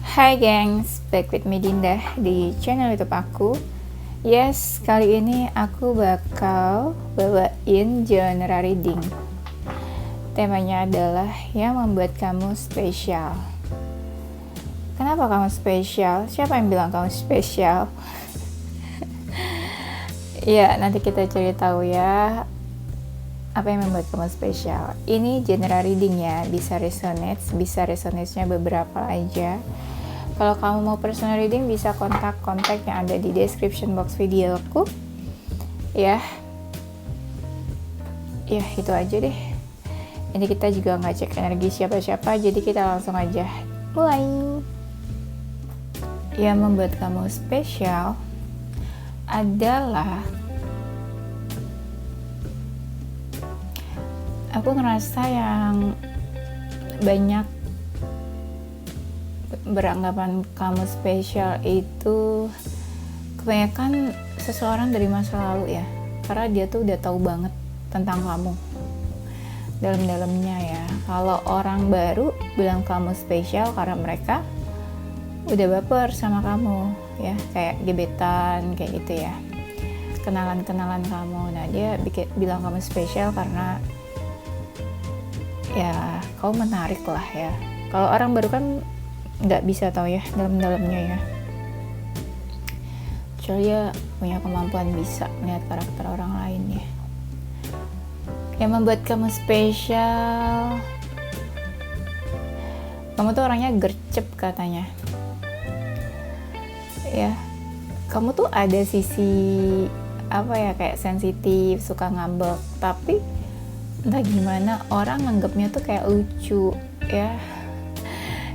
Hai gengs, back with me Dinda di channel YouTube aku. Yes, kali ini aku bakal bawain genre reading. Temanya adalah yang membuat kamu spesial. Kenapa kamu spesial? Siapa yang bilang kamu spesial? Ya, nanti kita cari tahu ya apa yang membuat kamu spesial. Ini genre reading ya, bisa resonate-nya beberapa aja. Kalau kamu mau personal reading bisa kontak yang ada di description box video aku. Ya itu aja deh. Ini kita juga nggak cek energi siapa-siapa, jadi kita langsung aja mulai. Yang membuat kamu spesial adalah aku ngerasa yang banyak beranggapan kamu spesial itu kebanyakan seseorang dari masa lalu ya, karena dia tuh udah tahu banget tentang kamu dalam-dalamnya ya. Kalau orang baru bilang kamu spesial karena mereka udah baper sama kamu ya, kayak gebetan kayak gitu ya, kenalan kamu. Nah dia bilang kamu spesial karena ya kamu menarik lah ya. Kalau orang baru kan nggak bisa tahu ya dalam-dalamnya ya, kecuali ya punya kemampuan bisa melihat karakter orang lain ya. Yang membuat kamu spesial, kamu tuh orangnya gercep katanya ya. Kamu tuh ada sisi apa ya, kayak sensitif, suka ngambek, tapi entah gimana orang nganggapnya tuh kayak lucu ya.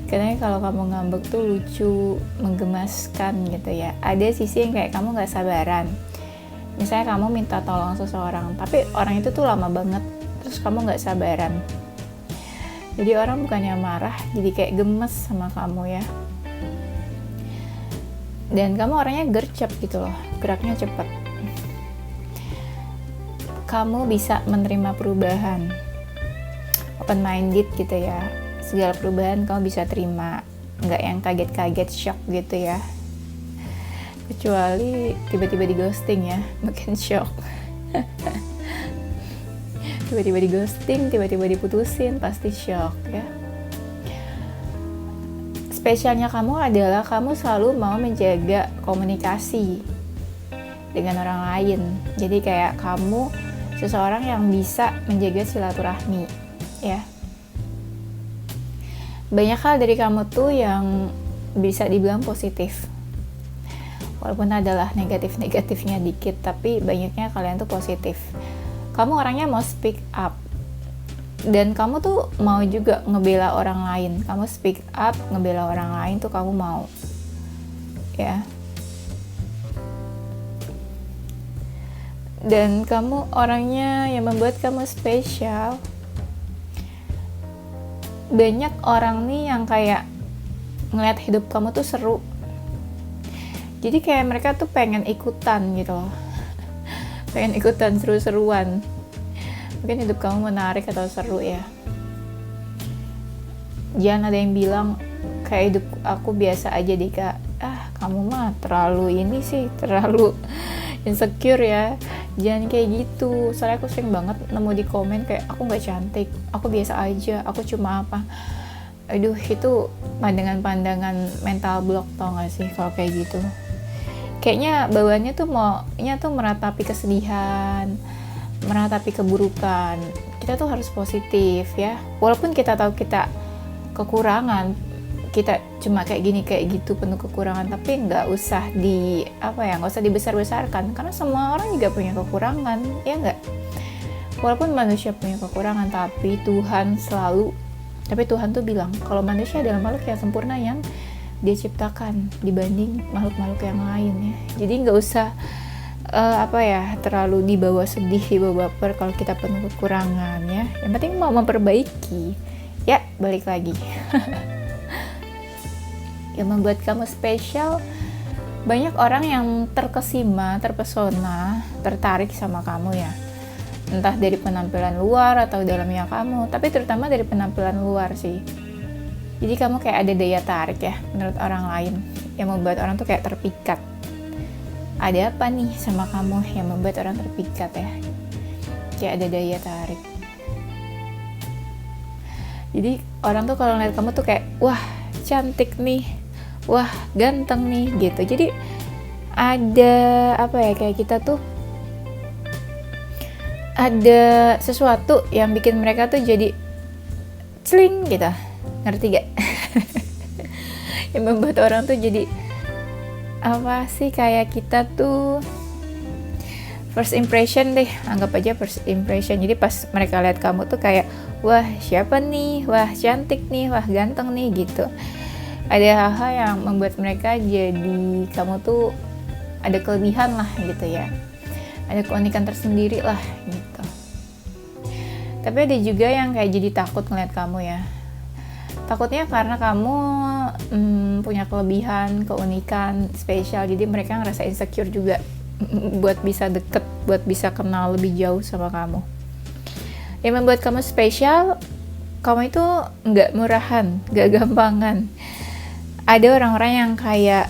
Karena kalau kamu ngambek tuh lucu, menggemaskan gitu ya. Ada sisi yang kayak kamu gak sabaran. Misalnya kamu minta tolong seseorang, tapi orang itu tuh lama banget, terus kamu gak sabaran. Jadi orang bukannya marah, jadi kayak gemes sama kamu ya. Dan kamu orangnya gercep gitu loh, geraknya cepet. Kamu bisa menerima perubahan, open minded gitu ya. Segala perubahan kamu bisa terima, nggak yang kaget-kaget shock gitu ya. Kecuali tiba-tiba di ghosting ya, makin shock. Tiba-tiba di ghosting, tiba-tiba diputusin, pasti shock ya. Spesialnya kamu adalah kamu selalu mau menjaga komunikasi dengan orang lain. Jadi kayak kamu seseorang yang bisa menjaga silaturahmi ya. Banyak hal dari kamu tuh yang bisa dibilang positif, walaupun adalah negatifnya dikit, tapi banyaknya kalian tuh positif. Kamu orangnya mau speak up, dan kamu tuh mau juga ngebela orang lain. Kamu speak up, ngebela orang lain tuh kamu mau ya. Dan kamu orangnya yang membuat kamu spesial. Banyak orang nih yang kayak ngeliat hidup kamu tuh seru, jadi kayak mereka tuh pengen ikutan gitu loh. Pengen ikutan seru-seruan. Mungkin hidup kamu menarik atau seru ya. Jangan ada yang bilang kayak hidup aku biasa aja deh kak. Kamu mah terlalu ini sih, terlalu insecure ya. Jangan kayak gitu. Soalnya aku sering banget nemu di komen kayak aku gak cantik, aku biasa aja, aku cuma apa. Aduh, itu pandangan mental block, tau gak sih kalau kayak gitu. Kayaknya bawaannya tuh maunya tuh meratapi kesedihan, meratapi keburukan. Kita tuh harus positif ya. Walaupun kita tahu kita kekurangan, kita cuma kayak gini kayak gitu penuh kekurangan, tapi nggak usah nggak usah dibesar-besarkan, karena semua orang juga punya kekurangan ya nggak. Walaupun manusia punya kekurangan, tapi Tuhan tuh bilang kalau manusia adalah makhluk yang sempurna yang dia ciptakan dibanding makhluk-makhluk yang lain ya. Jadi nggak usah terlalu dibawa sedih, dibawa baper kalau kita penuh kekurangan ya. Yang penting mau memperbaiki ya. Balik lagi. Yang membuat kamu spesial, banyak orang yang terkesima, terpesona, tertarik sama kamu ya. Entah dari penampilan luar atau dalamnya kamu, tapi terutama dari penampilan luar sih. Jadi kamu kayak ada daya tarik ya menurut orang lain, yang membuat orang tuh kayak terpikat. Ada apa nih sama kamu yang membuat orang terpikat ya? Kayak ada daya tarik. Jadi orang tuh kalau ngeliat kamu tuh kayak, wah cantik nih, wah ganteng nih gitu. Jadi ada apa ya, kayak kita tuh ada sesuatu yang bikin mereka tuh jadi celing gitu. Ngerti gak? Yang membuat orang tuh jadi apa sih, kayak kita tuh first impression deh, anggap aja first impression. Jadi pas mereka lihat kamu tuh kayak, wah siapa nih, wah cantik nih, wah ganteng nih gitu. Ada hal-hal yang membuat mereka jadi kamu tuh ada kelebihan lah gitu ya, ada keunikan tersendiri lah gitu. Tapi ada juga yang kayak jadi takut ngeliat kamu ya. Takutnya karena kamu punya kelebihan, keunikan, spesial. Jadi mereka ngerasa insecure juga buat bisa deket, buat bisa kenal lebih jauh sama kamu. Yang membuat kamu spesial, kamu itu nggak murahan, nggak gampangan. Ada orang-orang yang kayak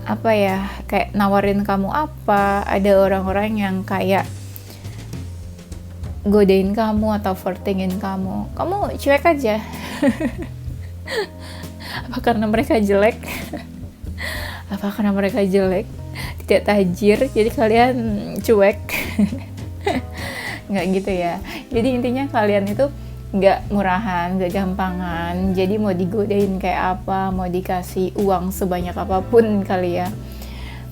apa ya, kayak nawarin kamu apa. Ada orang-orang yang kayak godain kamu atau flirtingin kamu. Kamu cuek aja. Apa karena mereka jelek? Apa karena mereka jelek, tidak tajir, jadi kalian cuek? Nggak gitu ya. Jadi intinya kalian itu nggak murahan, nggak gampangan. Jadi mau digodain kayak apa, mau dikasih uang sebanyak apapun kali ya,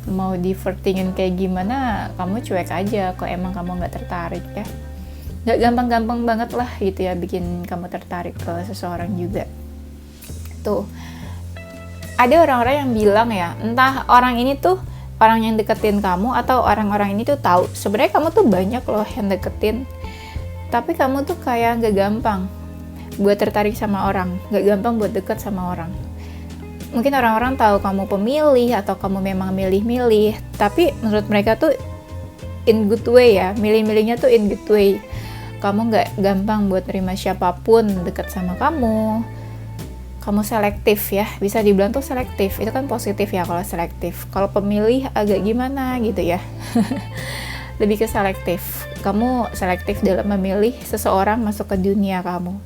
mau di-flirtingin kayak gimana, kamu cuek aja kok emang kamu nggak tertarik ya. Nggak gampang-gampang banget lah gitu ya bikin kamu tertarik ke seseorang juga. Tuh, ada orang-orang yang bilang ya, entah orang ini tuh orang yang deketin kamu atau orang-orang ini tuh tahu sebenarnya kamu tuh banyak loh yang deketin, tapi kamu tuh kayak nggak gampang buat tertarik sama orang, nggak gampang buat deket sama orang. Mungkin orang-orang tahu kamu pemilih atau kamu memang milih-milih, tapi menurut mereka tuh in good way ya, milih-milihnya tuh in good way. Kamu nggak gampang buat terima siapapun deket sama kamu. Kamu selektif ya, bisa dibilang tuh selektif. Itu kan positif ya kalau selektif. Kalau pemilih agak gimana gitu ya. Lebih ke selektif. Kamu selektif dalam memilih seseorang masuk ke dunia kamu.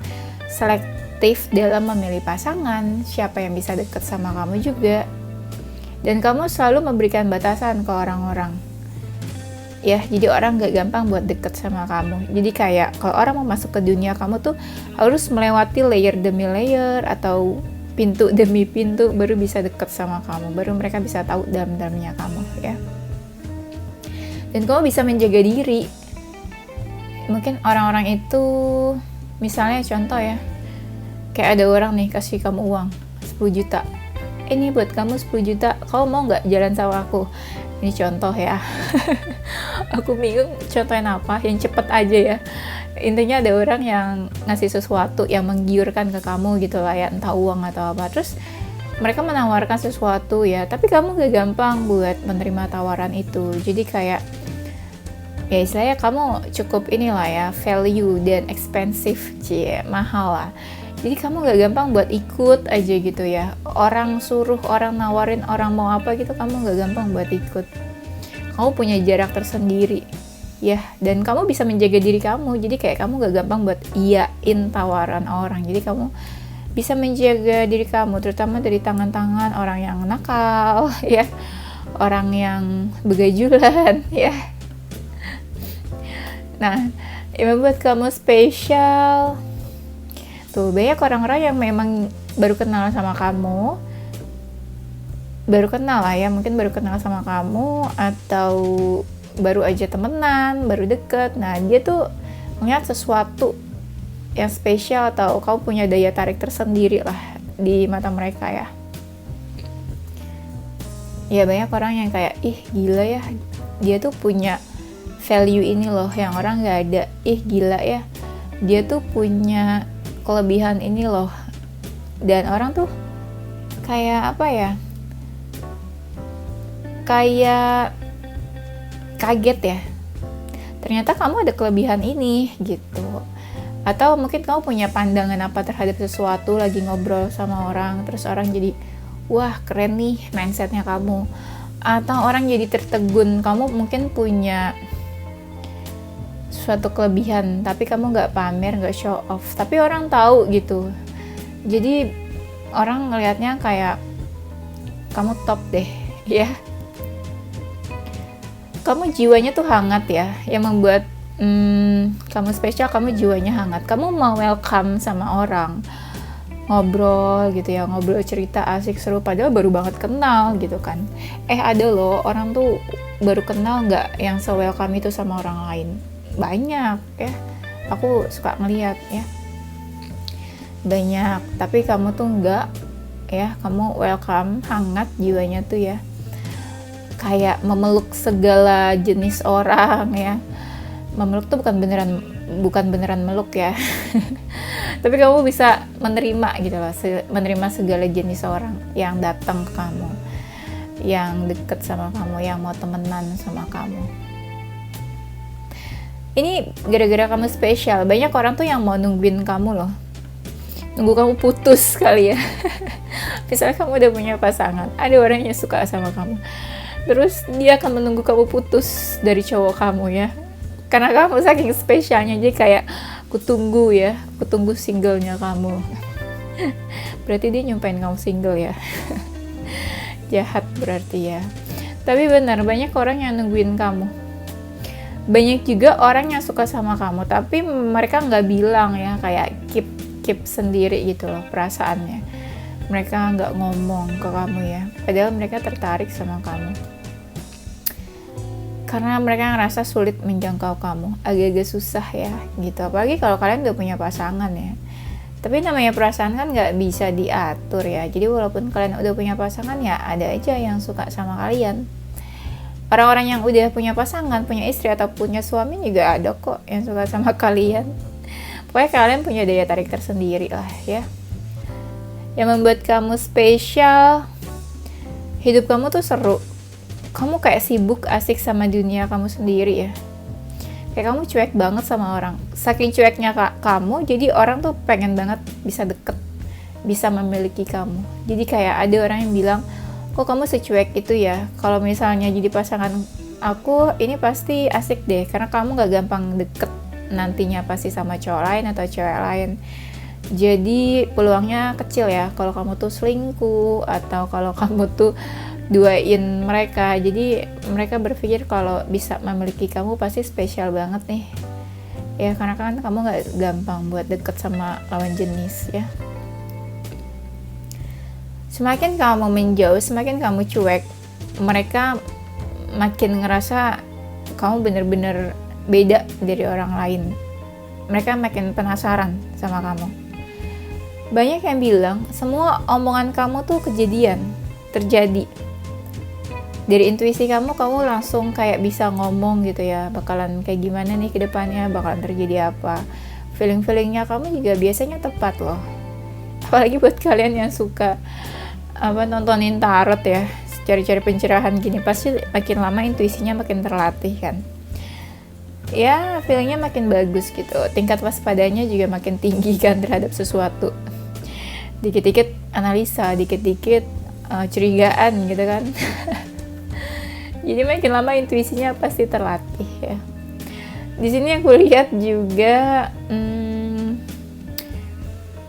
Selektif dalam memilih pasangan, siapa yang bisa deket sama kamu juga. Dan kamu selalu memberikan batasan ke orang-orang. Ya, jadi orang gak gampang buat deket sama kamu. Jadi kayak kalau orang mau masuk ke dunia kamu tuh harus melewati layer demi layer atau pintu demi pintu baru bisa deket sama kamu, baru mereka bisa tahu dalam-dalamnya kamu ya. Dan kamu bisa menjaga diri. Mungkin orang-orang itu, misalnya contoh ya, kayak ada orang nih kasih kamu uang 10 juta. Ini buat kamu 10 juta, kamu mau gak jalan sama aku? Ini contoh ya. Aku bingung contohin apa yang cepet aja ya. Intinya ada orang yang ngasih sesuatu yang menggiurkan ke kamu gitu lah ya, entah uang atau apa. Terus mereka menawarkan sesuatu ya, tapi kamu gak gampang buat menerima tawaran itu. Jadi kayak ya istilahnya kamu cukup inilah ya, value dan expensive, mahal lah. Jadi kamu gak gampang buat ikut aja gitu ya. Orang suruh, orang nawarin, orang mau apa gitu, kamu gak gampang buat ikut. Kamu punya jarak tersendiri ya, dan kamu bisa menjaga diri kamu. Jadi kayak kamu gak gampang buat iyain tawaran orang. Jadi kamu bisa menjaga diri kamu, terutama dari tangan-tangan orang yang nakal ya, orang yang begajulan ya. Nah, yang membuat kamu spesial tuh, banyak orang-orang yang memang baru kenal sama kamu, baru kenal lah ya, mungkin baru kenal sama kamu atau baru aja temenan, baru deket. Nah, dia tuh melihat sesuatu yang spesial atau kamu punya daya tarik tersendiri lah di mata mereka ya. Ya banyak orang yang kayak, ih gila ya, dia tuh punya value ini loh yang orang gak ada. Ih gila ya, dia tuh punya kelebihan ini loh. Dan orang tuh kayak apa ya, kayak kaget ya, ternyata kamu ada kelebihan ini gitu. Atau mungkin kamu punya pandangan apa terhadap sesuatu, lagi ngobrol sama orang, terus orang jadi, wah keren nih mindsetnya kamu. Atau orang jadi tertegun, kamu mungkin punya suatu kelebihan, tapi kamu nggak pamer, nggak show off, tapi orang tahu gitu. Jadi orang ngelihatnya kayak kamu top deh, ya. Kamu jiwanya tuh hangat ya, yang membuat kamu spesial, kamu jiwanya hangat. Kamu mau welcome sama orang, ngobrol gitu ya, ngobrol cerita asik seru, padahal baru banget kenal gitu kan. Ada loh orang tuh baru kenal nggak yang se-welcome itu sama orang lain. Banyak ya, aku suka ngeliat ya, banyak. Tapi kamu tuh nggak ya, kamu welcome, hangat jiwanya tuh ya, kayak memeluk segala jenis orang ya. Memeluk tuh bukan beneran meluk ya. Tapi kamu bisa menerima gitu loh, menerima segala jenis orang yang datang ke kamu, yang deket sama kamu, yang mau temenan sama kamu. Ini gara-gara kamu spesial. Banyak orang tuh yang mau nungguin kamu loh, nunggu kamu putus kali ya. Misalnya kamu udah punya pasangan, ada orang yang suka sama kamu, terus dia akan menunggu kamu putus dari cowok kamu ya, karena kamu saking spesialnya. Jadi kayak kutunggu singlenya kamu. Berarti dia nyumpain kamu single ya. Jahat berarti ya. Tapi benar, banyak orang yang nungguin kamu. Banyak juga orang yang suka sama kamu, tapi mereka nggak bilang ya, kayak keep sendiri gitu loh perasaannya. Mereka nggak ngomong ke kamu ya, padahal mereka tertarik sama kamu. Karena mereka ngerasa sulit menjangkau kamu, agak-agak susah ya gitu. Apalagi kalau kalian udah punya pasangan ya. Tapi namanya perasaan kan nggak bisa diatur ya. Jadi walaupun kalian udah punya pasangan ya, ada aja yang suka sama kalian. Orang-orang yang udah punya pasangan, punya istri atau punya suami juga ada kok yang suka sama kalian. Pokoknya kalian punya daya tarik tersendiri lah ya, yang membuat kamu spesial. Hidup kamu tuh seru. Kamu kayak sibuk asik sama dunia kamu sendiri ya. Kayak kamu cuek banget sama orang. Saking cueknya kamu, jadi orang tuh pengen banget bisa deket, bisa memiliki kamu. Jadi kayak ada orang yang bilang, kok kamu secuek itu ya? Kalau misalnya jadi pasangan aku, ini pasti asik deh, karena kamu gak gampang deket nantinya pasti sama cowok lain atau cewek lain. Jadi peluangnya kecil ya kalau kamu tuh selingkuh atau kalau kamu tuh duain mereka. Jadi mereka berpikir kalau bisa memiliki kamu pasti spesial banget nih ya, karena kan kamu gak gampang buat deket sama lawan jenis ya. Semakin kamu menjauh, semakin kamu cuek, mereka makin ngerasa kamu bener-bener beda dari orang lain. Mereka makin penasaran sama kamu. Banyak yang bilang semua omongan kamu tuh terjadi. Dari intuisi kamu langsung kayak bisa ngomong gitu ya, bakalan kayak gimana nih ke depannya, bakalan terjadi apa. Feeling-feelingnya kamu juga biasanya tepat loh. Apalagi buat kalian yang suka nontonin tarot ya, cari-cari pencerahan gini, pasti makin lama intuisinya makin terlatih kan. Ya, feelingnya makin bagus gitu. Tingkat waspadanya juga makin tinggi kan terhadap sesuatu. Dikit-dikit analisa, dikit-dikit curigaan gitu kan. Jadi makin lama intuisinya pasti terlatih ya. Di sini aku lihat juga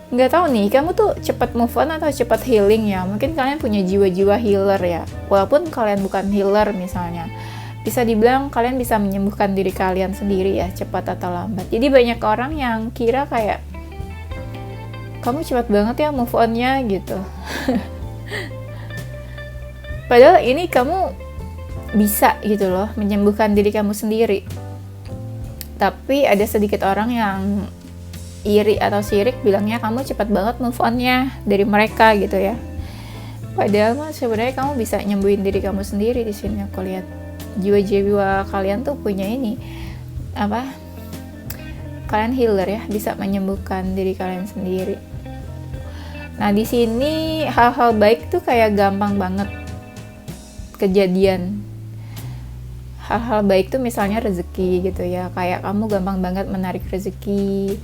nggak tahu nih, kamu tuh cepat move on atau cepat healing ya. Mungkin kalian punya jiwa-jiwa healer ya. Walaupun kalian bukan healer misalnya, bisa dibilang kalian bisa menyembuhkan diri kalian sendiri ya, cepat atau lambat. Jadi banyak orang yang kira kayak kamu cepat banget ya move on-nya gitu. Padahal ini kamu bisa gitu loh menyembuhkan diri kamu sendiri. Tapi ada sedikit orang yang iri atau sirik bilangnya kamu cepat banget move on-nya dari mereka gitu ya. Padahal mah sebenarnya kamu bisa nyembuhin diri kamu sendiri. Di sini aku lihat jiwa-jiwa kalian tuh punya ini kalian healer ya, bisa menyembuhkan diri kalian sendiri. Nah di sini hal-hal baik tuh kayak gampang banget kejadian. Hal-hal baik tuh misalnya rezeki gitu ya, kayak kamu gampang banget menarik rezeki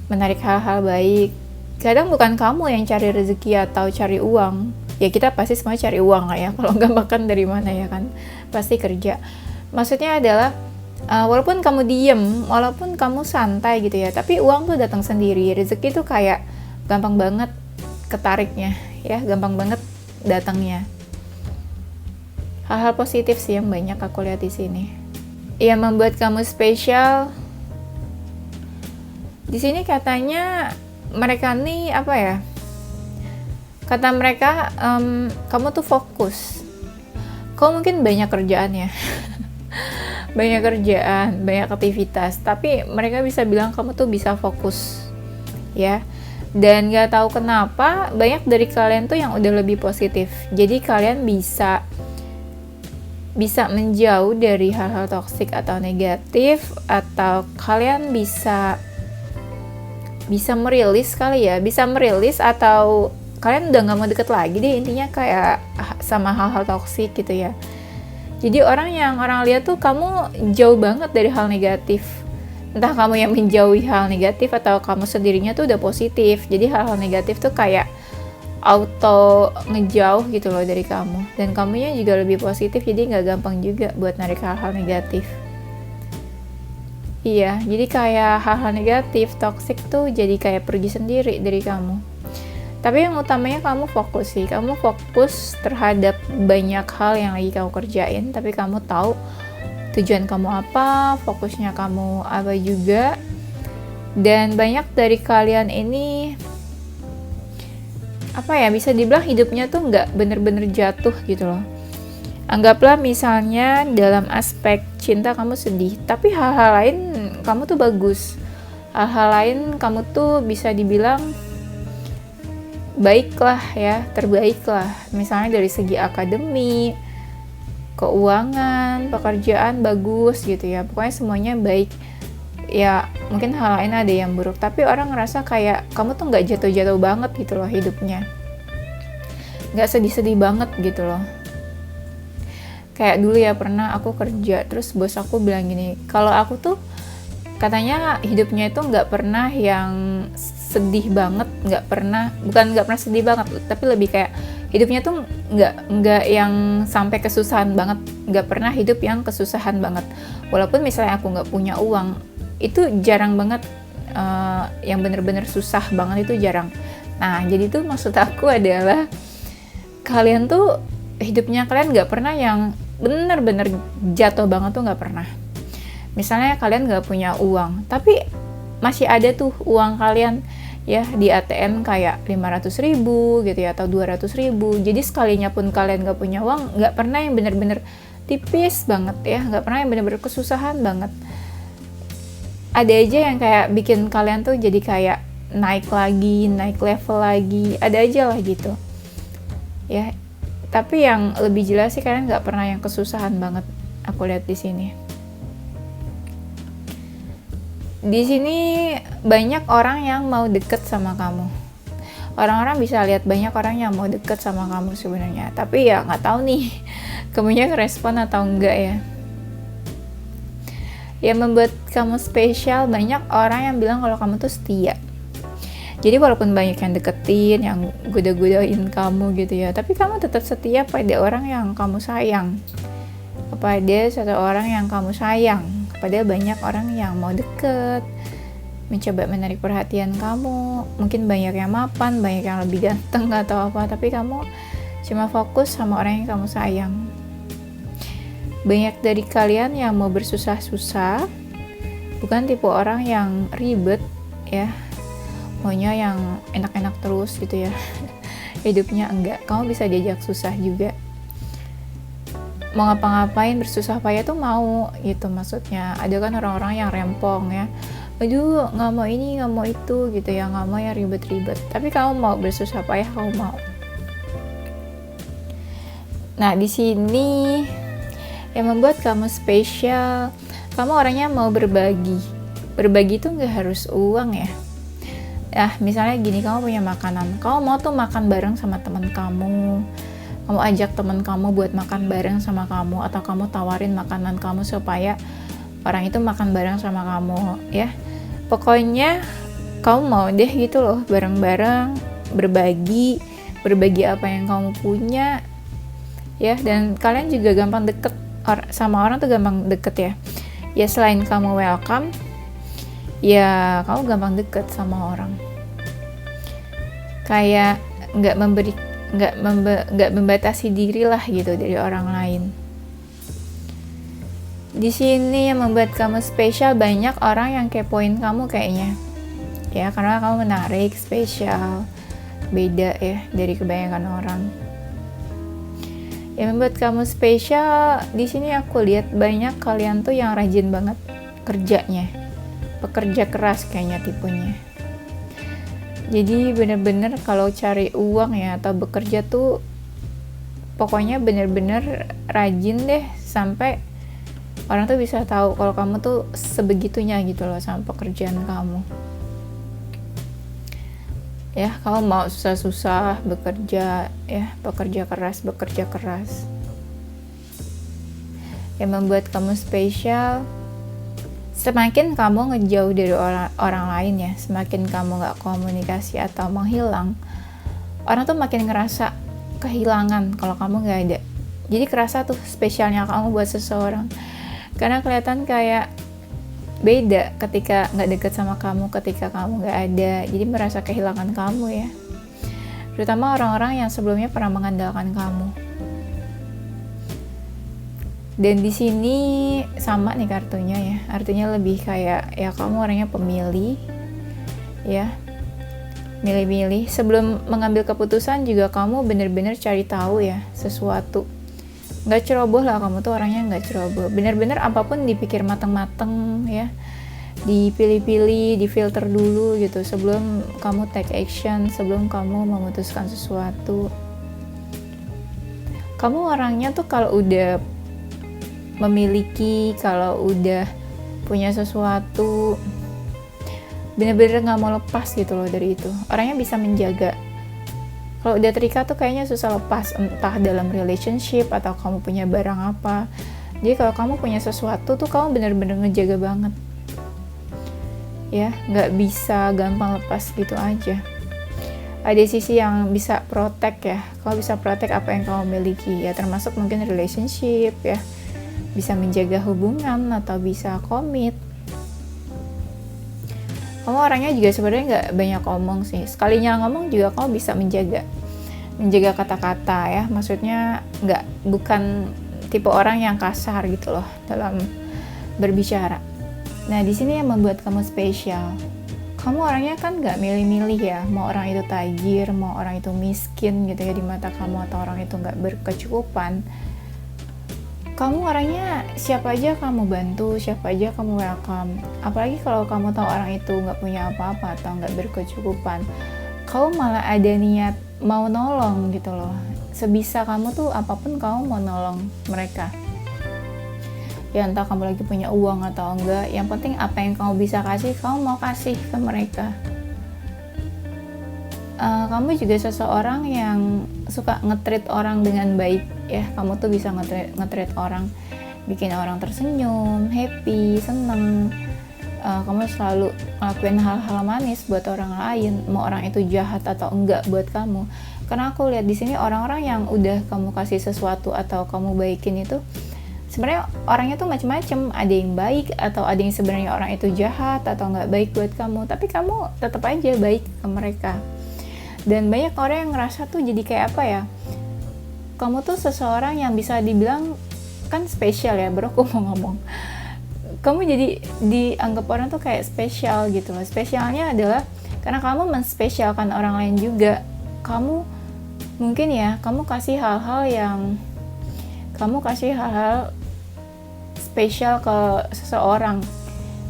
menarik hal-hal baik. Kadang bukan kamu yang cari rezeki atau cari uang. Ya kita pasti semua cari uang lah ya. Kalau nggak makan dari mana ya kan? Pasti kerja. Maksudnya adalah walaupun kamu diem, walaupun kamu santai gitu ya, tapi uang tuh datang sendiri. Rezeki tuh kayak gampang banget ketariknya, ya, gampang banget datangnya. Hal-hal positif sih yang banyak aku lihat di sini. Yang membuat kamu spesial. Di sini katanya mereka nih apa ya? Kata mereka, kamu tuh fokus. Kamu mungkin banyak kerjaan ya. Banyak kerjaan, banyak aktivitas, tapi mereka bisa bilang kamu tuh bisa fokus, ya. Dan gak tahu kenapa banyak dari kalian tuh yang udah lebih positif. Jadi kalian bisa menjauh dari hal-hal toksik atau negatif, atau kalian bisa merilis kali ya, bisa merilis, atau kalian udah gak mau deket lagi deh, intinya kayak sama hal-hal toksik gitu ya. Jadi orang lihat tuh kamu jauh banget dari hal negatif. Entah kamu yang menjauhi hal negatif atau kamu sendirinya tuh udah positif. Jadi hal-hal negatif tuh kayak auto ngejauh gitu loh dari kamu. Dan kamunya juga lebih positif, jadi nggak gampang juga buat narik hal-hal negatif. Iya, jadi kayak hal-hal negatif, toxic tuh jadi kayak pergi sendiri dari kamu. Tapi yang utamanya kamu fokus sih, kamu fokus terhadap banyak hal yang lagi kamu kerjain, tapi kamu tahu tujuan kamu apa, fokusnya kamu apa juga. Dan banyak dari kalian ini apa ya, bisa dibilang hidupnya tuh nggak bener-bener jatuh gitu loh. Anggaplah misalnya dalam aspek cinta kamu sedih, tapi hal-hal lain kamu tuh bagus. Hal-hal lain kamu tuh bisa dibilang baiklah ya, terbaiklah. Misalnya dari segi akademi, keuangan, pekerjaan bagus gitu ya. Pokoknya semuanya baik. Ya mungkin hal lain ada yang buruk, tapi orang ngerasa kayak kamu tuh nggak jatuh-jatuh banget gitu loh hidupnya. Nggak sedih-sedih banget gitu loh. Kayak dulu ya pernah aku kerja, terus bos aku bilang gini, kalau aku tuh katanya hidupnya itu nggak pernah yang sedih banget, bukan nggak pernah sedih banget, tapi lebih kayak hidupnya tuh nggak yang sampai kesusahan banget, nggak pernah hidup yang kesusahan banget. Walaupun misalnya aku nggak punya uang, itu jarang banget, yang bener-bener susah banget itu jarang. Nah jadi tuh maksud aku adalah kalian tuh hidupnya kalian nggak pernah yang bener-bener jatuh banget tuh nggak pernah. Misalnya kalian nggak punya uang, tapi masih ada tuh uang kalian ya di ATM kayak 500.000 gitu ya, atau 200.000. Jadi sekalinya pun kalian nggak punya uang, nggak pernah yang bener-bener tipis banget ya, nggak pernah yang bener-bener kesusahan banget. Ada aja yang kayak bikin kalian tuh jadi kayak naik level lagi, ada aja lah gitu ya. Tapi yang lebih jelas sih kalian nggak pernah yang kesusahan banget, aku lihat di sini. Di sini banyak orang yang mau deket sama kamu. Orang-orang bisa lihat banyak orang yang mau deket sama kamu sebenarnya. Tapi ya nggak tahu nih, kamunya ngerespon atau enggak ya. Yang membuat kamu spesial, banyak orang yang bilang kalau kamu tuh setia. Jadi walaupun banyak yang deketin, yang goda-godain kamu gitu ya, tapi kamu tetap setia pada orang yang kamu sayang. Kepada satu orang yang kamu sayang. Padahal banyak orang yang mau deket, mencoba menarik perhatian kamu, mungkin banyak yang mapan, banyak yang lebih ganteng atau apa, tapi kamu cuma fokus sama orang yang kamu sayang. Banyak dari kalian yang mau bersusah-susah, bukan tipe orang yang ribet ya, maunya yang enak-enak terus gitu ya. Hidupnya enggak, kamu bisa diajak susah juga. Mau ngapa-ngapain bersusah payah tuh mau gitu, maksudnya ada kan orang-orang yang rempong ya, aduh nggak mau ini nggak mau itu gitu ya, nggak mau yang ribet-ribet, tapi kamu mau bersusah payah, kamu mau. Nah di sini yang membuat kamu spesial, kamu orangnya mau berbagi itu nggak harus uang ya. Misalnya gini, kamu punya makanan, kamu mau tuh makan bareng sama teman kamu ajak teman kamu buat makan bareng sama kamu, atau kamu tawarin makanan kamu supaya orang itu makan bareng sama kamu ya. Pokoknya kamu mau deh gitu loh bareng-bareng berbagi apa yang kamu punya ya, dan kalian juga gampang deket sama orang tuh, gampang deket ya. Ya selain kamu welcome, ya kamu gampang deket sama orang. Kayak nggak membatasi diri lah gitu dari orang lain. Di sini yang membuat kamu spesial, banyak orang yang kepoin kamu kayaknya. Ya karena kamu menarik, spesial, beda ya dari kebanyakan orang. Yang membuat kamu spesial di sini aku lihat banyak kalian tuh yang rajin banget kerjanya, pekerja keras kayaknya tipenya. Jadi bener-bener kalau cari uang ya atau bekerja tuh pokoknya bener-bener rajin deh, sampai orang tuh bisa tahu kalau kamu tuh sebegitunya gitu loh sama pekerjaan kamu. Ya, kamu mau susah-susah bekerja ya, bekerja keras. Yang membuat kamu spesial, semakin kamu ngejauh dari orang lain ya, semakin kamu gak komunikasi atau menghilang, orang tuh makin ngerasa kehilangan kalau kamu gak ada. Jadi kerasa tuh spesialnya kamu buat seseorang, karena kelihatan kayak beda ketika gak deket sama kamu, ketika kamu gak ada. Jadi merasa kehilangan kamu ya, terutama orang-orang yang sebelumnya pernah mengandalkan kamu. Dan di sini sama nih kartunya ya, artinya lebih kayak ya kamu orangnya pemilih ya, milih-milih. Sebelum mengambil keputusan juga kamu bener-bener cari tahu ya sesuatu, nggak ceroboh lah, kamu tuh orangnya nggak ceroboh, bener-bener apapun dipikir mateng-mateng ya, dipilih-pilih, difilter dulu gitu sebelum kamu take action, sebelum kamu memutuskan sesuatu. Kamu orangnya tuh kalau udah memiliki, kalau udah punya sesuatu, bener-bener nggak mau lepas gitu loh dari itu. Orangnya bisa menjaga. Kalau udah terikat tuh kayaknya susah lepas, entah dalam relationship atau kamu punya barang apa. Jadi kalau kamu punya sesuatu tuh kamu bener-bener ngejaga banget ya, nggak bisa gampang lepas gitu aja. Ada sisi yang bisa protect ya, kalau bisa protect apa yang kamu miliki ya, termasuk mungkin relationship ya, bisa menjaga hubungan atau bisa komit. Kamu orangnya juga sebenarnya nggak banyak ngomong sih, sekalinya ngomong juga kamu bisa menjaga kata-kata ya, maksudnya bukan tipe orang yang kasar gitu loh dalam berbicara. Nah di sini yang membuat kamu spesial, kamu orangnya kan nggak milih-milih ya, mau orang itu tajir, mau orang itu miskin gitu ya di mata kamu, atau orang itu nggak berkecukupan. Kamu orangnya siapa aja kamu bantu, siapa aja kamu welcome. Apalagi kalau kamu tahu orang itu nggak punya apa-apa atau nggak berkecukupan, kamu malah ada niat mau nolong gitu loh. Sebisa kamu tuh apapun kamu mau nolong mereka. Ya entah kamu lagi punya uang atau enggak, yang penting apa yang kamu bisa kasih, kamu mau kasih ke mereka. Kamu juga seseorang yang suka nge-treat orang dengan baik ya, kamu tuh bisa nge-treat orang, bikin orang tersenyum, happy, seneng. Kamu selalu ngelakuin hal-hal manis buat orang lain, mau orang itu jahat atau enggak buat kamu. Karena aku lihat di sini orang-orang yang udah kamu kasih sesuatu atau kamu baikin itu sebenarnya orangnya tuh macam-macam, ada yang baik atau ada yang sebenarnya orang itu jahat atau nggak baik buat kamu, tapi kamu tetap aja baik ke mereka. Dan banyak orang yang ngerasa tuh jadi kayak apa ya, kamu tuh seseorang yang bisa dibilang kan spesial ya, baru aku mau ngomong, kamu jadi dianggap orang tuh kayak spesial gitu loh. Spesialnya adalah karena kamu menspesialkan orang lain juga. Kamu mungkin ya, kamu kasih hal-hal spesial ke seseorang.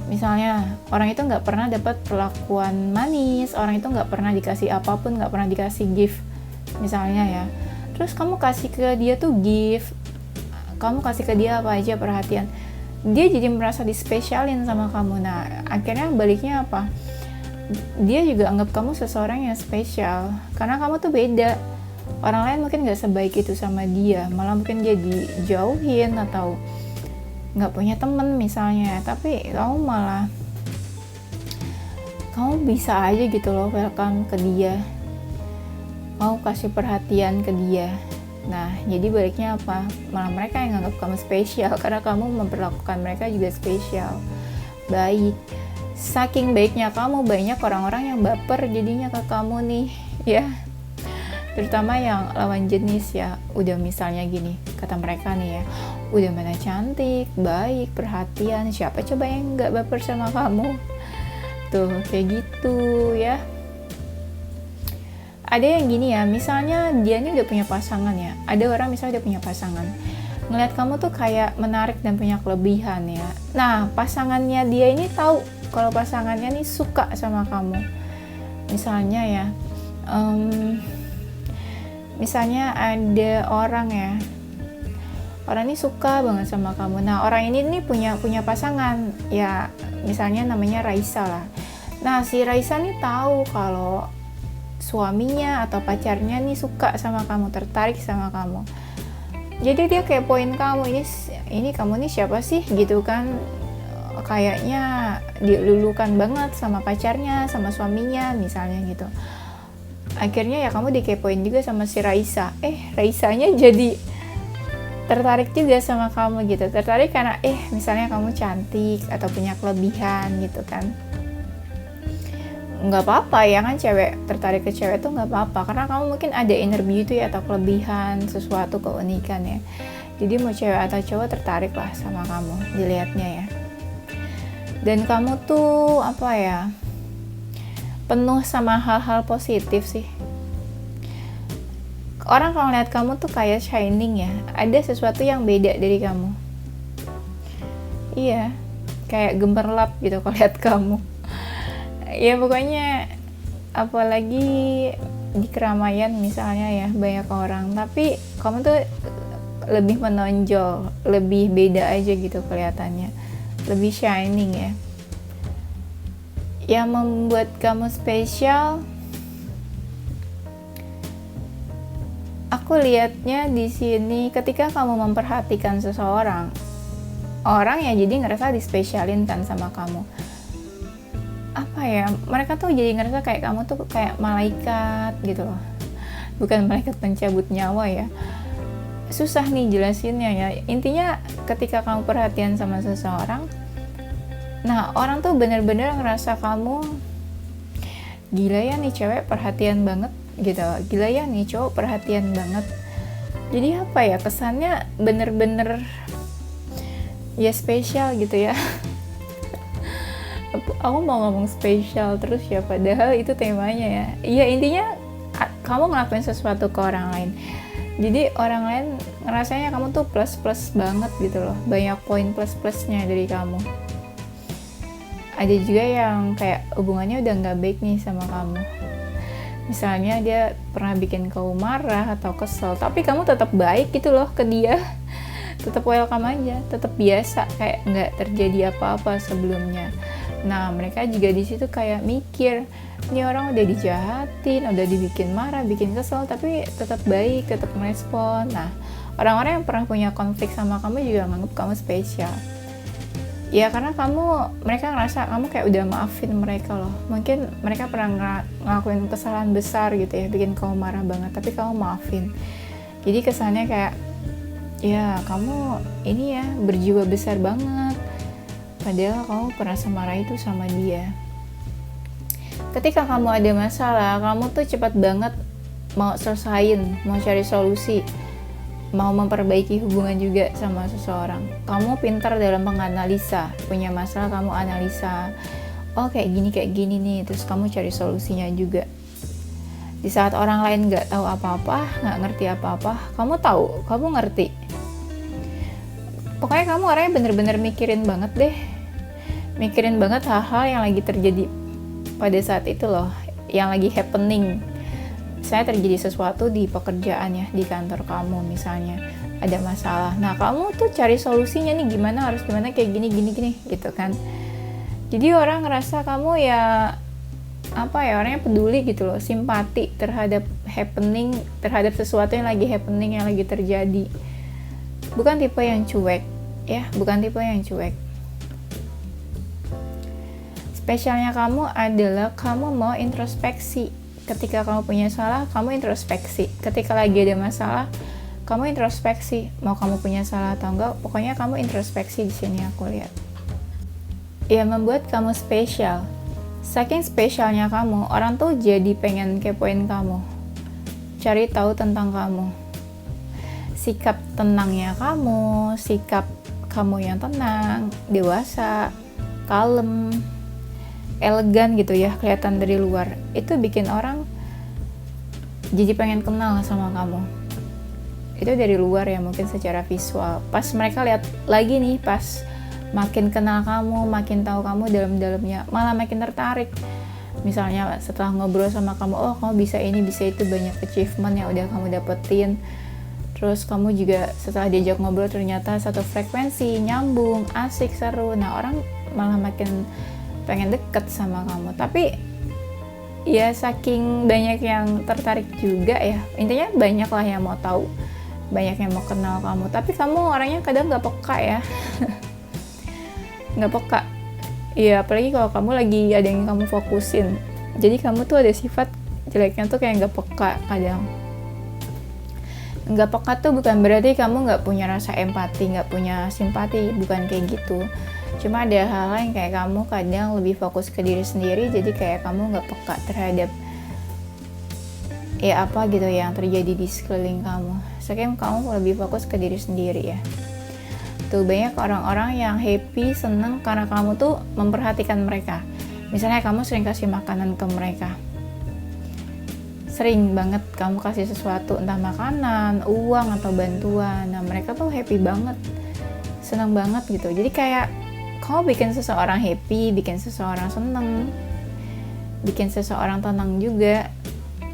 Misalnya orang itu nggak pernah dapat perlakuan manis, orang itu nggak pernah dikasih apapun, nggak pernah dikasih gift misalnya ya, terus kamu kasih ke dia tuh gift, kamu kasih ke dia apa aja perhatian, dia jadi merasa dispesialin sama kamu. Nah akhirnya baliknya apa, dia juga anggap kamu seseorang yang spesial karena kamu tuh beda. Orang lain mungkin nggak sebaik itu sama dia, malah mungkin dia dijauhin atau nggak punya temen misalnya, tapi kamu bisa aja gitu loh welcome ke dia, mau kasih perhatian ke dia. Nah, jadi baliknya apa? Malah mereka yang nganggap kamu spesial karena kamu memperlakukan mereka juga spesial, baik. Saking baiknya kamu, banyak orang-orang yang baper jadinya ke kamu nih, ya. Terutama yang lawan jenis ya. Udah misalnya gini, kata mereka nih ya, udah mana cantik, baik, perhatian, siapa coba yang nggak baper sama kamu? Tuh, kayak gitu ya. Ada yang gini ya, misalnya dia ini udah punya pasangan ya. Ada orang misalnya udah punya pasangan, ngeliat kamu tuh kayak menarik dan punya kelebihan ya. Nah, pasangannya dia ini tahu kalau pasangannya nih suka sama kamu. Misalnya ya, misalnya ada orang ya, orang ini suka banget sama kamu. Nah, orang ini nih punya pasangan ya, misalnya namanya Raisa lah. Nah, si Raisa nih tahu kalau suaminya atau pacarnya nih suka sama kamu, tertarik sama kamu. Jadi dia kepoin kamu, ini kamu nih siapa sih gitu kan, kayaknya dilulukan banget sama pacarnya, sama suaminya misalnya gitu. Akhirnya ya kamu dikepoin juga sama si Raisa. Raisanya jadi tertarik juga sama kamu gitu. Tertarik karena misalnya kamu cantik atau punya kelebihan gitu kan. Nggak apa-apa ya kan, cewek tertarik ke cewek tuh nggak apa-apa karena kamu mungkin ada inner beauty atau kelebihan, sesuatu keunikan ya. Jadi mau cewek atau cowok tertarik lah sama kamu dilihatnya ya. Dan kamu tuh apa ya, penuh sama hal-hal positif sih. Orang kalau lihat kamu tuh kayak shining ya, ada sesuatu yang beda dari kamu. Iya, kayak gemerlap gitu kalau lihat kamu. Ya pokoknya apalagi di keramaian misalnya ya, banyak orang, tapi kamu tuh lebih menonjol, lebih beda aja gitu kelihatannya, lebih shining ya. Yang membuat kamu spesial, aku lihatnya di sini ketika kamu memperhatikan seseorang, orang ya jadi ngerasa dispesialin kan sama kamu. Apa ya, mereka tuh jadi ngerasa kayak kamu tuh kayak malaikat gitu loh, bukan malaikat pencabut nyawa ya. Susah nih jelasinnya ya. Intinya ketika kamu perhatian sama seseorang, nah orang tuh bener-bener ngerasa kamu gila ya nih cewek perhatian banget gitu, gila ya nih cowok perhatian banget. Jadi apa ya, kesannya bener-bener ya spesial gitu ya. Aku mau ngomong spesial terus ya, padahal itu temanya ya. Iya, intinya kamu ngelakuin sesuatu ke orang lain, jadi orang lain ngerasanya kamu tuh plus banget gitu loh, banyak poin plus-plusnya dari kamu. Ada juga yang kayak hubungannya udah nggak baik nih sama kamu, misalnya dia pernah bikin kamu marah atau kesel, tapi kamu tetap baik gitu loh ke dia, tetap welcome aja, tetap biasa kayak nggak terjadi apa-apa sebelumnya. Nah, mereka juga di situ kayak mikir, ini orang udah dijahatin, udah dibikin marah, bikin kesel, tapi tetap baik, tetap merespon. Nah, orang-orang yang pernah punya konflik sama kamu juga nganggap kamu spesial. Ya karena mereka ngerasa kamu kayak udah maafin mereka loh. Mungkin mereka pernah ngelakuin kesalahan besar gitu ya, bikin kamu marah banget, tapi kamu maafin. Jadi kesannya kayak, ya kamu ini ya berjiwa besar banget. Padahal kamu pernah semarah itu sama dia. Ketika kamu ada masalah, kamu tuh cepat banget mau selesain, mau cari solusi, mau memperbaiki hubungan juga sama seseorang. Kamu pintar dalam menganalisa, punya masalah kamu analisa, oh kayak gini nih, terus kamu cari solusinya juga. Di saat orang lain gak tahu apa-apa, gak ngerti apa-apa, kamu tahu, kamu ngerti. Pokoknya kamu orangnya bener-bener mikirin banget deh, mikirin banget hal-hal yang lagi terjadi pada saat itu loh, yang lagi happening. Saya terjadi sesuatu di pekerjaan ya, di kantor kamu misalnya ada masalah. Nah, kamu tuh cari solusinya nih, gimana kayak gini gitu kan. Jadi orang ngerasa kamu ya apa ya, orangnya peduli gitu loh, simpati terhadap happening, terhadap sesuatu yang lagi happening, yang lagi terjadi. Bukan tipe yang cuek ya, bukan tipe yang cuek. spesialnya kamu adalah kamu mau introspeksi. Ketika kamu punya salah, kamu introspeksi. Ketika lagi ada masalah, kamu introspeksi. Mau kamu punya salah atau enggak, pokoknya kamu introspeksi di sini aku lihat. Ya, membuat kamu spesial. Saking spesialnya kamu, orang tuh jadi pengen kepoin kamu, cari tahu tentang kamu. Sikap tenangnya kamu, sikap kamu yang tenang, dewasa, kalem, elegan gitu ya, kelihatan dari luar, itu bikin orang jadi pengen kenal sama kamu. Itu dari luar ya, mungkin secara visual. Pas mereka lihat lagi nih, pas makin kenal kamu, makin tahu kamu dalam-dalamnya, malah makin tertarik. Misalnya setelah ngobrol sama kamu, oh kamu bisa ini, bisa itu, banyak achievement yang udah kamu dapetin. Terus kamu juga setelah diajak ngobrol ternyata satu frekuensi, nyambung, asik, seru. Nah, orang malah makin pengen deket sama kamu. Tapi ya saking banyak yang tertarik juga ya, intinya banyak lah yang mau tahu, banyak yang mau kenal kamu. Tapi kamu orangnya kadang gak peka ya. Gak peka ya, apalagi kalau kamu lagi ada yang kamu fokusin. Jadi kamu tuh ada sifat jeleknya tuh kayak gak peka kadang. Gak peka tuh bukan berarti kamu gak punya rasa empati, gak punya simpati, bukan kayak gitu. Cuma ada hal-hal yang kayak kamu kadang lebih fokus ke diri sendiri, jadi kayak kamu gak peka terhadap ya apa gitu yang terjadi di sekeliling kamu. Saking kamu lebih fokus ke diri sendiri ya. Tuh banyak orang-orang yang happy, seneng karena kamu tuh memperhatikan mereka. Misalnya kamu sering kasih makanan ke mereka, sering banget kamu kasih sesuatu, entah makanan, uang, atau bantuan. Nah mereka tuh happy banget, seneng banget gitu. Jadi kayak kamu bikin seseorang happy, bikin seseorang seneng, bikin seseorang tenang juga,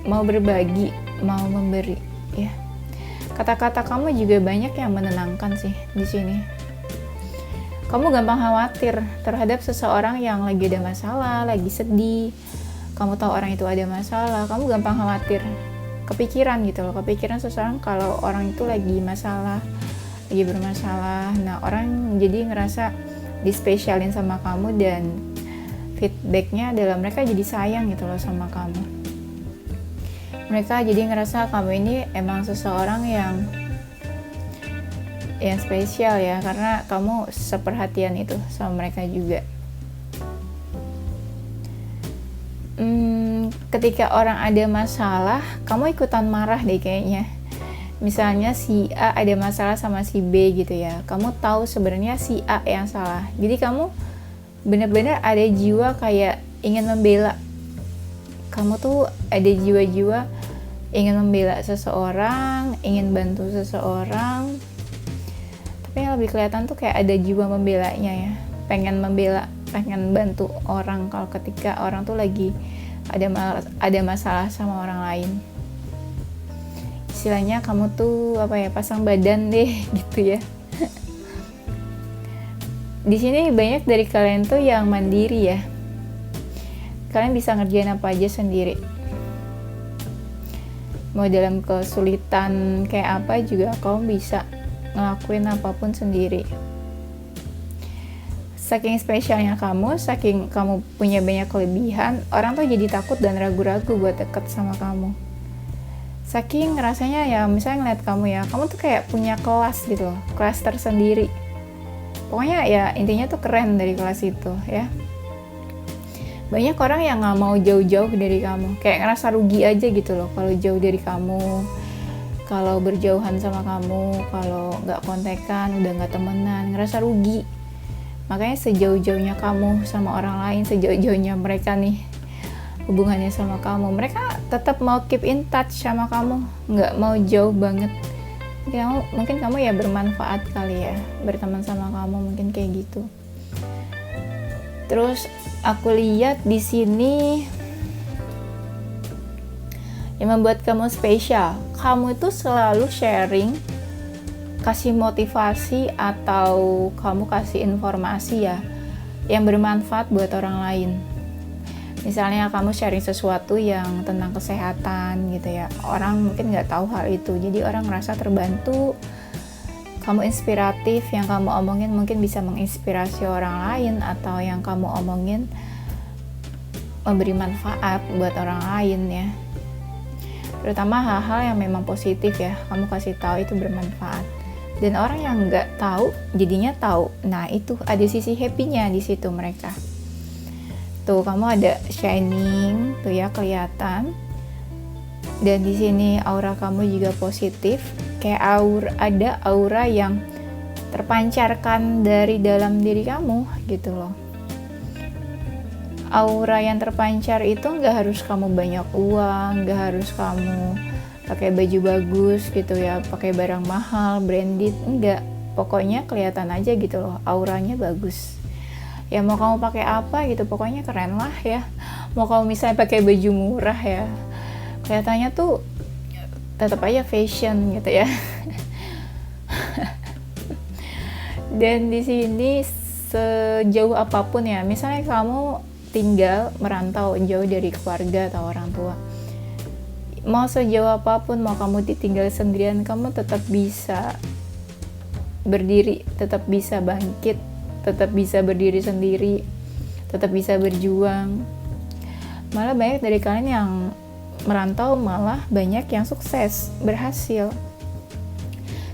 mau berbagi, mau memberi ya. Kata-kata kamu juga banyak yang menenangkan sih di sini. Kamu gampang khawatir terhadap seseorang yang lagi ada masalah, lagi sedih. Kamu tahu orang itu ada masalah, kamu gampang khawatir, kepikiran gitu loh, kepikiran seseorang kalau orang itu lagi masalah, lagi bermasalah. Nah orang jadi ngerasa dispesialin sama kamu, dan feedbacknya adalah mereka jadi sayang gitu loh sama kamu. Mereka jadi ngerasa kamu ini emang seseorang yang spesial ya, karena kamu seperhatian itu sama mereka juga. Ketika orang ada masalah, kamu ikutan marah deh kayaknya. Misalnya si A ada masalah sama si B gitu ya, kamu tahu sebenarnya si A yang salah, jadi kamu benar-benar ada jiwa kayak ingin membela. Kamu tuh ada jiwa-jiwa ingin membela seseorang, ingin bantu seseorang. Tapi yang lebih kelihatan tuh kayak ada jiwa membelanya ya, pengen membela, pengen bantu orang kalau ketika orang tuh lagi ada masalah sama orang lain. Istilahnya kamu tuh apa ya, pasang badan deh gitu ya. Di sini banyak dari kalian tuh yang mandiri ya. Kalian bisa ngerjain apa aja sendiri. Mau dalam kesulitan kayak apa juga kamu bisa ngelakuin apapun sendiri. Saking spesialnya kamu, saking kamu punya banyak kelebihan, orang tuh jadi takut dan ragu-ragu buat deket sama kamu. Saking rasanya ya, misalnya ngeliat kamu ya, kamu tuh kayak punya kelas gitu loh, kelas tersendiri. Pokoknya ya intinya tuh keren dari kelas itu ya. Banyak orang yang gak mau jauh-jauh dari kamu, kayak ngerasa rugi aja gitu loh kalau jauh dari kamu, kalau berjauhan sama kamu, kalau gak kontekan, udah gak temenan, ngerasa rugi. Makanya sejauh-jauhnya kamu sama orang lain, sejauh-jauhnya mereka nih hubungannya sama kamu, mereka tetap mau keep in touch sama kamu, gak mau jauh banget. Mungkin kamu ya bermanfaat kali ya, berteman sama kamu, mungkin kayak gitu. Terus aku lihat di sini yang membuat kamu spesial, kamu itu selalu sharing, kasih motivasi atau kamu kasih informasi ya yang bermanfaat buat orang lain. Misalnya kamu sharing sesuatu yang tentang kesehatan gitu ya, orang mungkin nggak tahu hal itu, jadi orang ngerasa terbantu. Kamu inspiratif, yang kamu omongin mungkin bisa menginspirasi orang lain, atau yang kamu omongin memberi manfaat buat orang lain ya, terutama hal-hal yang memang positif ya, kamu kasih tahu itu bermanfaat. Dan orang yang nggak tahu jadinya tahu. Nah itu ada sisi happy-nya di situ mereka. Tuh kamu ada shining tuh ya, kelihatan. Dan di sini aura kamu juga positif, kayak ada aura yang terpancarkan dari dalam diri kamu gitu loh. Aura yang terpancar itu nggak harus kamu banyak uang, nggak harus kamu pakai baju bagus gitu ya, pakai barang mahal, branded, enggak. Pokoknya kelihatan aja gitu loh, auranya bagus. Ya mau kamu pakai apa gitu, pokoknya keren lah ya. Mau kamu misalnya pakai baju murah ya, kelihatannya tuh tetap aja fashion gitu ya. Dan di sini sejauh apapun ya, misalnya kamu tinggal merantau jauh dari keluarga atau orang tua, mau sejauh apapun, mau kamu ditinggal sendirian, kamu tetap bisa berdiri, tetap bisa bangkit, tetap bisa berdiri sendiri, tetap bisa berjuang. Malah banyak dari kalian yang merantau, malah banyak yang sukses, berhasil.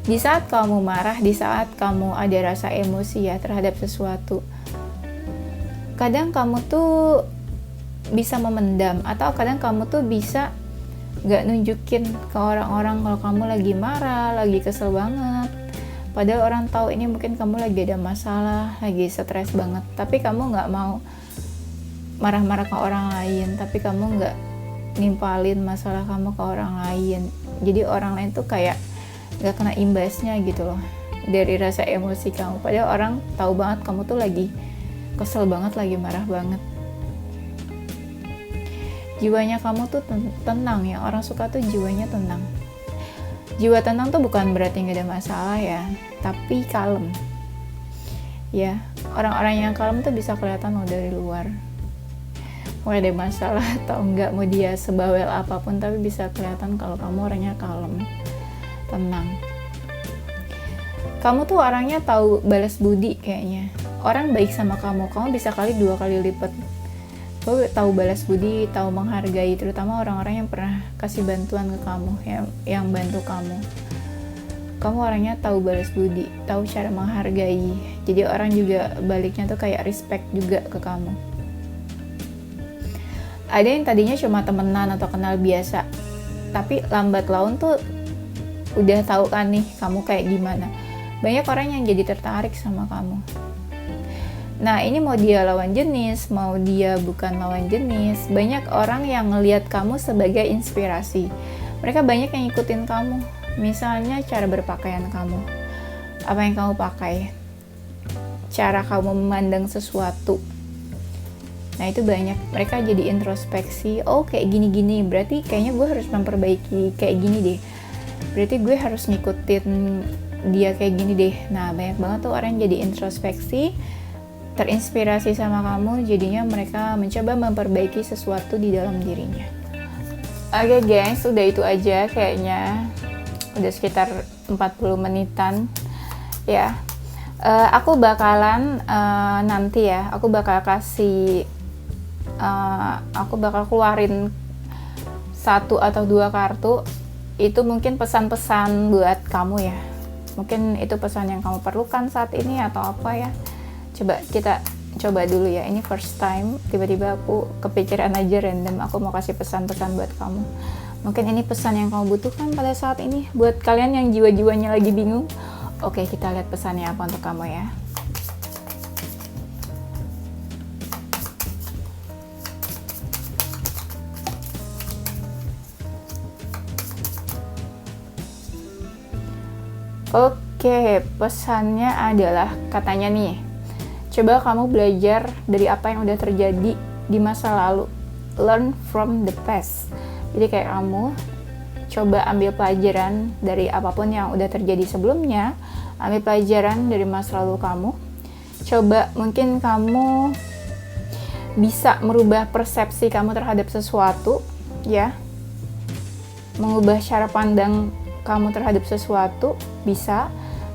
Di saat kamu marah, di saat kamu ada rasa emosi ya terhadap sesuatu, kadang kamu tuh bisa memendam, atau kadang kamu tuh bisa gak nunjukin ke orang-orang kalau kamu lagi marah, lagi kesel banget. Padahal orang tahu ini mungkin kamu lagi ada masalah, lagi stres banget, tapi kamu gak mau marah-marah ke orang lain, tapi kamu gak nimpalin masalah kamu ke orang lain. Jadi orang lain tuh kayak gak kena imbasnya gitu loh dari rasa emosi kamu. Padahal orang tahu banget kamu tuh lagi kesel banget, lagi marah banget. Jiwanya kamu tuh tenang ya, orang suka tuh jiwanya tenang. Jiwa tenang tuh bukan berarti gak ada masalah ya, tapi kalem ya. Orang-orang yang kalem tuh bisa kelihatan loh dari luar, mau ada masalah atau enggak, mau dia sebawel apapun, tapi bisa kelihatan kalau kamu orangnya kalem, tenang. Kamu tuh orangnya tahu balas budi kayaknya. Orang baik sama kamu, kamu bisa kali 2 kali lipat. Kamu tahu balas budi, tahu menghargai, terutama orang-orang yang pernah kasih bantuan ke kamu, yang bantu kamu. Kamu orangnya tahu balas budi, tahu cara menghargai. Jadi orang juga baliknya tuh kayak respect juga ke kamu. Ada yang tadinya cuma temenan atau kenal biasa, tapi lambat laun tuh udah tahu kan nih kamu kayak gimana. Banyak orang yang jadi tertarik sama kamu. Nah ini mau dia lawan jenis, mau dia bukan lawan jenis, banyak orang yang ngelihat kamu sebagai inspirasi. Mereka banyak yang ikutin kamu. Misalnya cara berpakaian kamu, apa yang kamu pakai, cara kamu memandang sesuatu. Nah itu banyak, mereka jadi introspeksi, oh kayak gini-gini, berarti kayaknya gue harus memperbaiki kayak gini deh, berarti gue harus ngikutin dia kayak gini deh. Nah banyak banget tuh orang jadi introspeksi, terinspirasi sama kamu, jadinya mereka mencoba memperbaiki sesuatu di dalam dirinya. Oke guys, udah itu aja kayaknya, udah sekitar 40 menitan ya. Aku bakalan nanti ya, aku bakal kasih aku bakal keluarin 1 atau 2 kartu. Itu mungkin pesan-pesan buat kamu ya, mungkin itu pesan yang kamu perlukan saat ini atau apa ya. Coba kita coba dulu ya, ini first time tiba-tiba aku kepikiran aja random aku mau kasih pesan-pesan buat kamu. Mungkin ini pesan yang kamu butuhkan pada saat ini buat kalian yang jiwa-jiwanya lagi bingung. Oke, kita lihat pesannya apa untuk kamu ya. Oke, pesannya adalah, katanya nih, coba kamu belajar dari apa yang udah terjadi di masa lalu. Learn from the past. Jadi kayak kamu coba ambil pelajaran dari apapun yang udah terjadi sebelumnya. Ambil pelajaran dari masa lalu kamu. Coba mungkin kamu bisa merubah persepsi kamu terhadap sesuatu ya. Mengubah cara pandang kamu terhadap sesuatu bisa.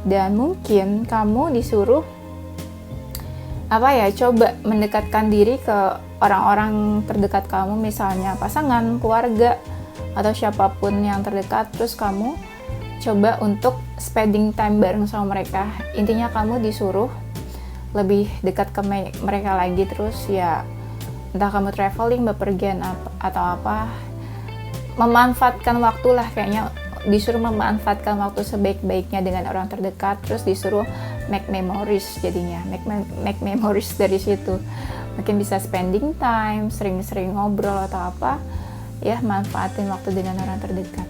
Dan mungkin kamu disuruh apa ya, coba mendekatkan diri ke orang-orang terdekat kamu, misalnya pasangan, keluarga, atau siapapun yang terdekat. Terus kamu coba untuk spending time bareng sama mereka. Intinya kamu disuruh lebih dekat ke mereka lagi. Terus ya entah kamu traveling, bepergian atau apa, memanfaatkan waktu lah, kayaknya disuruh memanfaatkan waktu sebaik-baiknya dengan orang terdekat. Terus disuruh make memories, jadinya make memories dari situ. Mungkin bisa spending time, sering-sering ngobrol atau apa ya, manfaatin waktu dengan orang terdekat.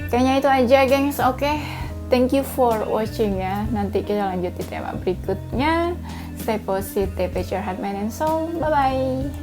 Kayaknya itu aja gengs. Oke, thank you for watching ya. Nanti kita lanjut di tema berikutnya. Stay positive, it's your heart, mind and soul. Bye bye.